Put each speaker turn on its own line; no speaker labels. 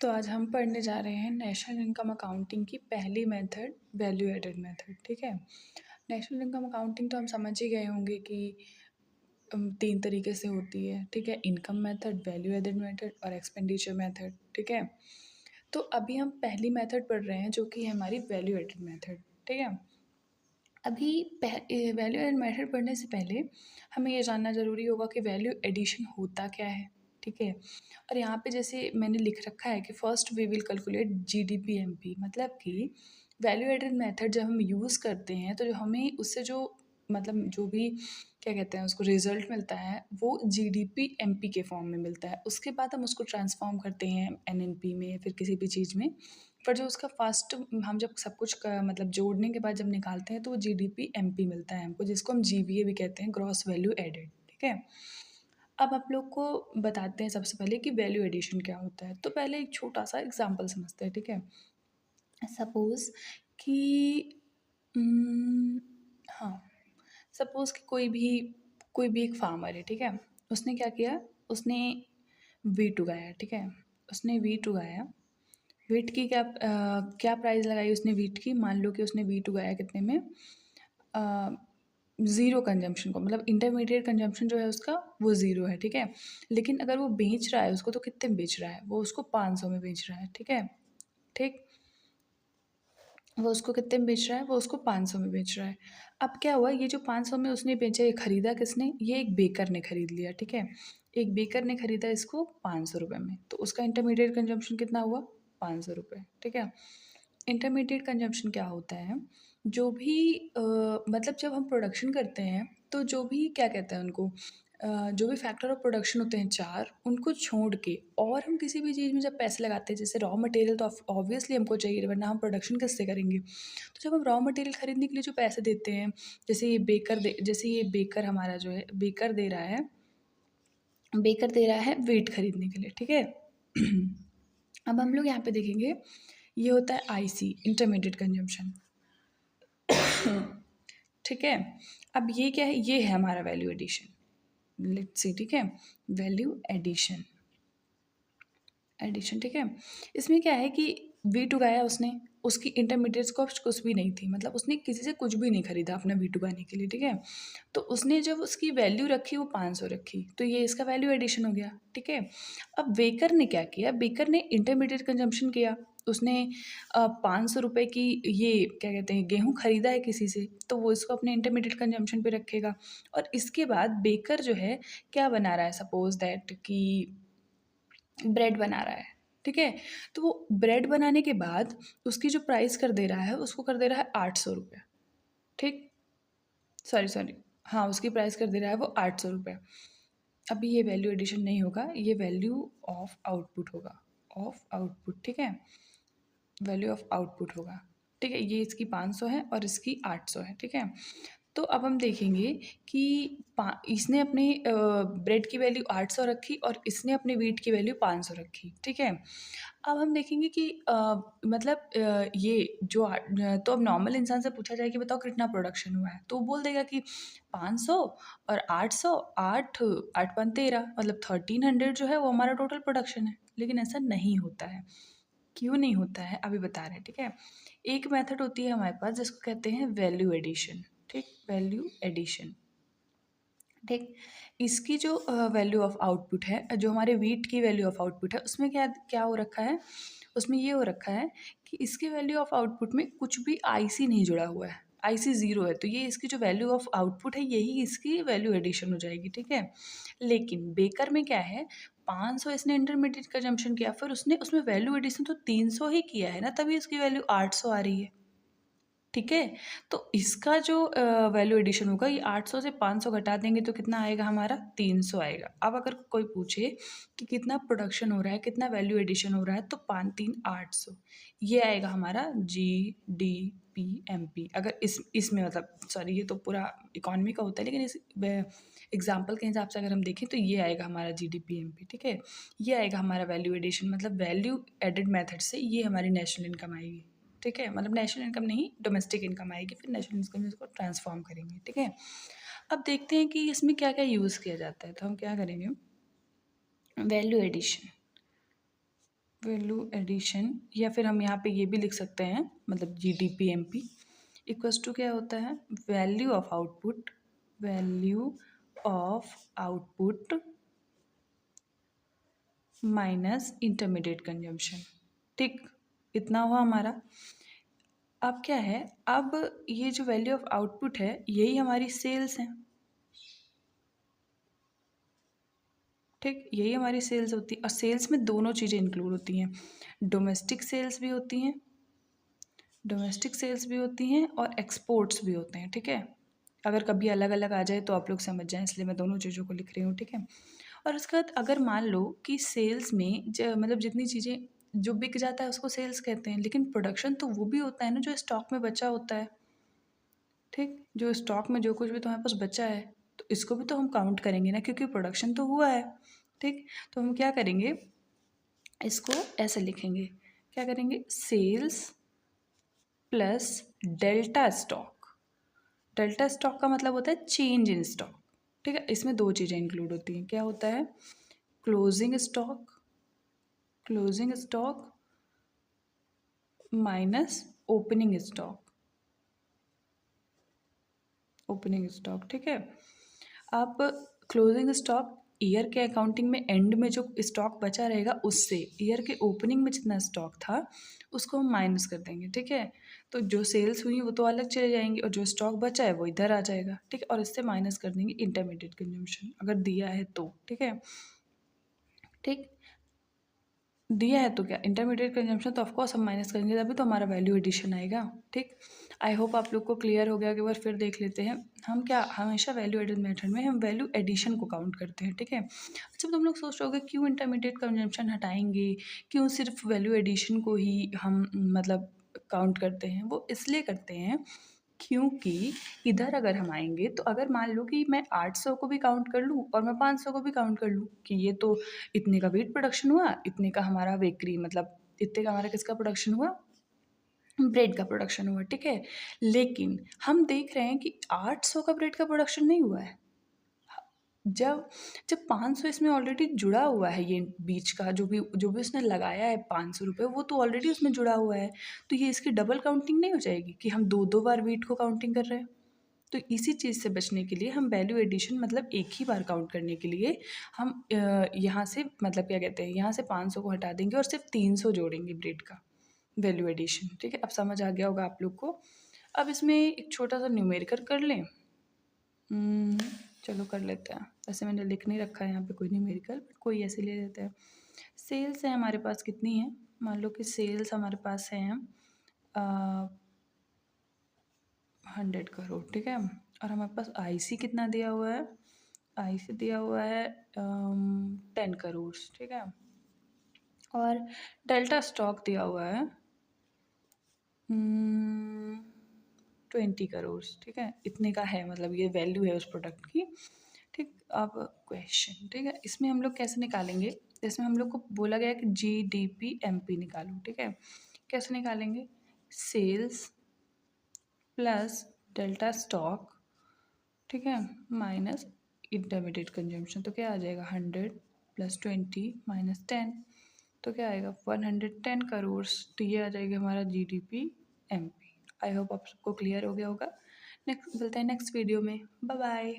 तो आज हम पढ़ने जा रहे हैं नेशनल इनकम अकाउंटिंग की पहली मेथड वैल्यू एडेड मेथड। ठीक है। नेशनल इनकम अकाउंटिंग तो हम समझ ही गए होंगे कि 3 तरीके से होती है। ठीक है, income method, value added method और एक्सपेंडिचर मेथड। ठीक है, तो अभी हम पहली मेथड पढ़ रहे हैं जो कि है हमारी वैल्यू एडेड मेथड। ठीक है, अभी वैल्यू एडेड मेथड पढ़ने से पहले हमें ये जानना ज़रूरी होगा कि वैल्यू एडिशन होता क्या है। ठीक है, और यहाँ पे जैसे मैंने लिख रखा है कि first we will calculate GDP MP, मतलब कि वैल्यू एडेड मेथड जब हम यूज़ करते हैं तो जो हमें उससे जो मतलब जो भी क्या कहते हैं उसको रिजल्ट मिलता है वो जीडीपी एमपी के फॉर्म में मिलता है। उसके बाद हम उसको ट्रांसफॉर्म करते हैं एनएनपी में या फिर किसी भी चीज़ में। पर जो उसका फर्स्ट हम जब सब कुछ का मतलब जोड़ने के बाद जब निकालते हैं तो वो जीडीपी एमपी मिलता है हमको, जिसको हम जीवीए भी कहते हैं, ग्रॉस वैल्यू एडेड। ठीक है, अब आप लोग को बताते हैं सबसे पहले कि वैल्यू एडिशन क्या होता है। तो पहले एक छोटा सा एग्जांपल समझते हैं। ठीक है, सपोज कि हाँ, सपोज कि कोई भी एक फार्मर है। ठीक है, उसने क्या किया, उसने वीट उगाया। ठीक है, उसने वीट उगाया। वीट की क्या प्राइस लगाई उसने वीट की। मान लो कि उसने वीट उगाया कितने में, ज़ीरो कंजम्पशन को, मतलब इंटरमीडिएट कंजम्पशन जो है उसका वो ज़ीरो है। ठीक है, लेकिन अगर वो बेच रहा है उसको तो कितने में बेच रहा है, वो उसको 500 में बेच रहा है। ठीक है, ठीक, वो उसको कितने में बेच रहा है, वो उसको 500 में बेच रहा है। अब क्या हुआ, ये जो 500 में उसने बेचा, ये खरीदा किसने, ये एक बेकर ने खरीद लिया। ठीक है, एक बेकर ने खरीदा इसको 500 रुपये में, तो उसका इंटरमीडिएट कंजम्पशन कितना हुआ, 500 रुपये। ठीक है, इंटरमीडिएट कंजम्पशन क्या होता है, जो भी मतलब जब हम प्रोडक्शन करते हैं तो जो भी क्या कहते हैं उनको, जो भी फैक्टर ऑफ प्रोडक्शन होते हैं चार, उनको छोड़ के और हम किसी भी चीज़ में जब पैसे लगाते हैं, जैसे रॉ मटेरियल तो ऑब्वियसली हमको चाहिए वरना हम प्रोडक्शन किससे करेंगे। तो जब हम रॉ मटेरियल खरीदने के लिए जो पैसे देते हैं, जैसे ये बेकर हमारा जो है बेकर दे रहा है वेट खरीदने के लिए। ठीक है, अब हम लोग यहाँ पे देखेंगे, ये होता है आईसी, इंटरमीडिएट कंजम्पशन। ठीक है, अब ये क्या है, ये है हमारा वैल्यू एडिशन। लेट्स सी, ठीक है, वैल्यू एडिशन एडिशन। ठीक है, इसमें क्या है कि वीट उगाया उसने, उसकी इंटरमीडिएट कॉस्ट कुछ भी नहीं थी, मतलब उसने किसी से कुछ भी नहीं खरीदा अपना वीट उगाने के लिए। ठीक है, तो उसने जब उसकी वैल्यू रखी वो 500 रखी, तो ये इसका वैल्यू एडिशन हो गया। ठीक है, अब बेकर ने क्या किया, बेकर ने इंटरमीडिएट कंजम्पशन किया। उसने 500 रुपये की ये क्या कहते हैं गेहूँ खरीदा है किसी से, तो वो इसको अपने इंटरमीडिएट कंजम्पशन पे रखेगा। और इसके बाद बेकर जो है क्या बना रहा है, सपोज दैट कि ब्रेड बना रहा है। ठीक है, तो वो ब्रेड बनाने के बाद उसकी जो प्राइस कर दे रहा है, उसको कर दे रहा है 800 रुपये। ठीक, सॉरी सॉरी, हाँ, उसकी प्राइस कर दे रहा है वो 800 रुपये। अभी ये वैल्यू एडिशन नहीं होगा, ये वैल्यू ऑफ आउटपुट होगा, ऑफ आउटपुट। ठीक है, वैल्यू ऑफ आउटपुट होगा। ठीक है, ये इसकी 500 है और इसकी 800 है। ठीक है, तो अब हम देखेंगे कि इसने अपने ब्रेड की वैल्यू 800 रखी और इसने अपने वीट की वैल्यू 500 रखी। ठीक है, अब हम देखेंगे कि मतलब ये जो तो अब नॉर्मल इंसान से पूछा जाए कि बताओ कितना प्रोडक्शन हुआ है, तो वो बोल देगा कि 500 और 800, आठ आठ पन 13, मतलब 1300 जो है वो हमारा टोटल प्रोडक्शन है। लेकिन ऐसा नहीं होता है। क्यों नहीं होता है अभी बता रहे हैं। ठीक है, एक मेथड होती है हमारे पास जिसको कहते हैं वैल्यू एडिशन। ठीक, वैल्यू एडिशन। ठीक, इसकी जो वैल्यू ऑफ आउटपुट है, जो हमारे वीट की वैल्यू ऑफ आउटपुट है, उसमें क्या क्या हो रखा है, उसमें ये हो रखा है कि इसकी वैल्यू ऑफ आउटपुट में कुछ भी आईसी नहीं जुड़ा हुआ है, आईसी ज़ीरो है, तो ये इसकी जो वैल्यू ऑफ आउटपुट है यही इसकी वैल्यू एडिशन हो जाएगी। ठीक है, लेकिन बेकर में क्या है, 500 इसने इंटरमीडिएट कंजम्पशन किया, फिर उसने उसमें वैल्यू एडिशन तो 300 ही किया है ना, तभी इसकी वैल्यू 800 आ रही है। ठीक है, तो इसका जो वैल्यू एडिशन होगा, ये 800 से 500 घटा देंगे तो कितना आएगा हमारा, 300 आएगा। अब अगर कोई पूछे कि कितना प्रोडक्शन हो रहा है, कितना वैल्यू एडिशन हो रहा है, तो 5 3 800, ये आएगा हमारा GDP अगर इसमें मतलब सॉरी, ये तो पूरा इकॉनमी का होता है, लेकिन इस एग्जाम्पल के हिसाब से अगर हम देखें तो ये आएगा हमारा GDP। ठीक है, ये आएगा हमारा वैल्यू एडिशन, मतलब वैल्यू एडेड मेथड से ये हमारी नेशनल इनकम आएगी। ठीक है, मतलब नेशनल इनकम नहीं, डोमेस्टिक इनकम आएगी, फिर नेशनल इनकम में इसको ट्रांसफॉर्म करेंगे। ठीक है, अब देखते हैं कि इसमें क्या क्या यूज़ किया जाता है। तो हम क्या करेंगे, वैल्यू एडिशन, वैल्यू एडिशन, या फिर हम यहाँ पे ये भी लिख सकते हैं, मतलब जीडीपी एमपी इक्वल्स टू क्या होता है, value of output, value of output minus intermediate consumption. ठीक, इतना हुआ हमारा। अब क्या है, अब ये जो वैल्यू ऑफ आउटपुट है यही हमारी सेल्स है। ठीक, यही हमारी सेल्स होती है, और सेल्स में दोनों चीज़ें इंक्लूड होती हैं, डोमेस्टिक सेल्स भी होती हैं, डोमेस्टिक सेल्स भी होती हैं और एक्सपोर्ट्स भी होते हैं। ठीक है, अगर कभी अलग अलग आ जाए तो आप लोग समझ जाएं, इसलिए मैं दोनों चीज़ों को लिख रही हूँ। ठीक है, और उसके बाद अगर मान लो कि सेल्स में मतलब जितनी चीज़ें जो बिक जाता है उसको सेल्स कहते हैं, लेकिन प्रोडक्शन तो वो भी होता है ना जो स्टॉक में बचा होता है। ठीक, जो स्टॉक में जो कुछ भी तुम्हारे पास बचा है तो इसको भी तो हम काउंट करेंगे ना, क्योंकि प्रोडक्शन तो हुआ है। ठीक, तो हम क्या करेंगे, इसको ऐसे लिखेंगे, क्या करेंगे, sales plus delta stock. Delta stock का मतलब होता है चेंज इन स्टॉक। ठीक है, इसमें दो चीज़ें इंक्लूड होती हैं, क्या होता है, closing stock, closing stock minus opening stock, opening stock. ठीक है, अब क्लोजिंग स्टॉक ईयर के अकाउंटिंग में एंड में जो स्टॉक बचा रहेगा उससे ईयर के ओपनिंग में जितना स्टॉक था उसको हम माइनस कर देंगे। ठीक है, तो जो सेल्स हुई वो तो अलग चले जाएंगी और जो स्टॉक बचा है वो इधर आ जाएगा। ठीक है, और इससे माइनस कर देंगे इंटरमीडिएट कंजम्पशन अगर दिया है तो। ठीक है, ठीक, दिया है तो क्या, इंटरमीडिएट कंजम्पशन तो ऑफकोर्स हम माइनस करेंगे तभी तो हमारा वैल्यू एडिशन आएगा। ठीक, आई होप आप लोग को क्लियर हो गया। कि बार फिर देख लेते हैं, हम क्या हमेशा वैल्यू एडेड मेथड में हम वैल्यू एडिशन को काउंट करते हैं। ठीक है, अच्छा तुम लोग सोच रहे होगे क्यों इंटरमीडिएट कंजम्पशन हटाएंगे, क्यों सिर्फ वैल्यू एडिशन को ही हम मतलब काउंट करते हैं, वो इसलिए करते हैं क्योंकि इधर अगर हम आएंगे तो अगर मान लो कि मैं 800 को भी काउंट कर लूँ और मैं 500 को भी काउंट कर लूँ कि ये तो इतने का वेट प्रोडक्शन हुआ, इतने का हमारा बेकरी मतलब इतने का हमारा किसका प्रोडक्शन हुआ, ब्रेड का प्रोडक्शन हुआ। ठीक है, लेकिन हम देख रहे हैं कि 800 का ब्रेड का प्रोडक्शन नहीं हुआ है। जब जब 500 इसमें ऑलरेडी जुड़ा हुआ है, ये बीच का जो भी उसने लगाया है 500 रुपये वो तो ऑलरेडी उसमें जुड़ा हुआ है, तो ये इसकी डबल काउंटिंग नहीं हो जाएगी कि हम दो दो बार वेट को काउंटिंग कर रहे हैं। तो इसी चीज़ से बचने के लिए हम वैल्यू एडिशन मतलब एक ही बार काउंट करने के लिए हम यहाँ से मतलब क्या कहते हैं, यहाँ से 500 को हटा देंगे और सिर्फ 300 जोड़ेंगे ब्रेड का वैल्यू एडिशन। ठीक है, अब समझ आ गया होगा आप लोग को। अब इसमें एक छोटा सा न्यूमेरिकल कर लें। चलो कर लेते हैं, वैसे मैंने लिख नहीं रखा है यहाँ पे कोई न्यूमेरिकल, बट कोई ऐसे ले लेते हैं। सेल्स है हमारे पास कितनी है, मान लो कि सेल्स हमारे पास है 100 करोड़। ठीक है, और हमारे पास आईसी कितना दिया हुआ है, आईसी दिया हुआ है 10 करोड़। ठीक है, और डेल्टा स्टॉक दिया हुआ है 20 करोड़। ठीक है, इतने का है, मतलब ये वैल्यू है उस प्रोडक्ट की। ठीक, अब क्वेश्चन, ठीक है, इसमें हम लोग कैसे निकालेंगे, इसमें हम लोग को बोला गया है कि जीडीपी एमपी निकालो। ठीक है, कैसे निकालेंगे, सेल्स प्लस डेल्टा स्टॉक, ठीक है, माइनस इंटरमीडिएट कंजम्पशन, तो क्या आ जाएगा 100 प्लस 20 माइनस 10, तो क्या आएगा 110 करोड़। तो ये आ जाएगा हमारा जीडीपी एमपी। आई होप आप सबको क्लियर हो गया होगा। नेक्स्ट मिलते हैं नेक्स्ट वीडियो में, बाय बाय।